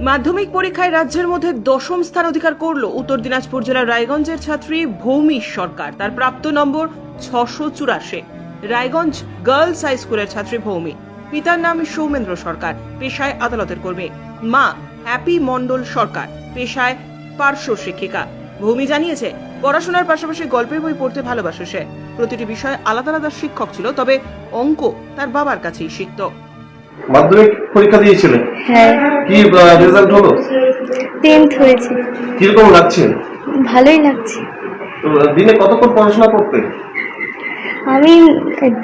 মাধ্যমিক পরীক্ষায় রাজ্যের মধ্যে দশম স্থান অধিকার করল উত্তর দিনাজপুর জেলার রায়গঞ্জের ছাত্রী ভৌমি সরকার। তার প্রাপ্ত নম্বর 684। রায়গঞ্জ গার্লস হাই স্কুলের ছাত্রী ভৌমি। পিতার নাম সৌমেন্দ্র সরকার, পেশায় আদালতের কর্মী। মা হ্যাপি মণ্ডল সরকার, পেশায় পার্শ্ব শিক্ষিকা। ভৌমি জানিয়েছে, পড়াশোনার পাশাপাশি গল্পের বই পড়তে ভালোবাসে সে। প্রতিটি বিষয়ে আলাদা আলাদা শিক্ষক ছিল, তবে অঙ্ক তার বাবার কাছেই শিখত। মাধ্যমিক পরীক্ষা দিয়েছিলেন? হ্যাঁ। কি রেজাল্ট হলো? 10th হয়েছে। কিরকম লাগছে? ভালোই লাগছে। তো দিনে কতক্ষণ পড়াশোনা করতে? আমি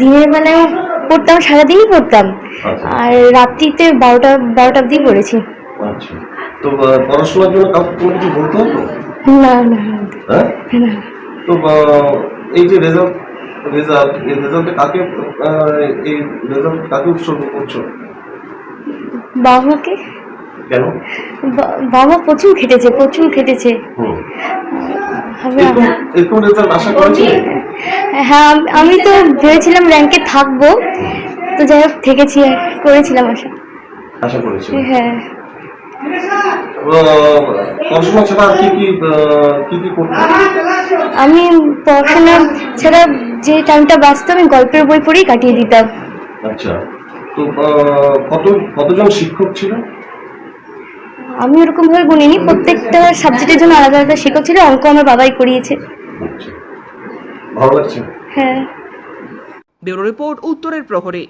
দিনের বেলায় পড়তাম, সারাদিনই পড়তাম। আচ্ছা। আর রাত্রিতে 12টা অবধি পড়েছি। আচ্ছা, তো পড়াশোনার জন্য কাউকে কোনো কিছু বলতে হতো? না না হ্যাঁ, না। তো এই যে রেজাল্টে কাকে এই রেজাল্ট কাকে উৎসর্গ করছো? বাবাকে। কেন? বাবা প্রচুর খেটেছে। এরকম রেজাল্ট আশা করেছিলে? হ্যাঁ, আমি তো ভেবেছিলাম র্যাঙ্কে থাকবো, তো যাই হোক থেকেছি, করেছিলাম আশা করেছিলে? হ্যাঁ। পড়াশোনা ছাড়া আর কি করতে? আমি পড়াশোনা ছাড়া যে টাইমটা বাঁচতো আমি গল্পের বই পড়েই কাটিয়ে দিতাম। আচ্ছা, তো কতজন শিক্ষক ছিল? আমি ওরকম ভাবে গুনিনি, প্রত্যেকটা সাবজেক্টের জন্য আলাদা আলাদা শিক্ষক ছিল। অঙ্ক আমার বাবাই করিয়েছে। আচ্ছা, ভালো লাগছে। হ্যাঁ। ব্যুরো রিপোর্ট, উত্তরের প্রহরী।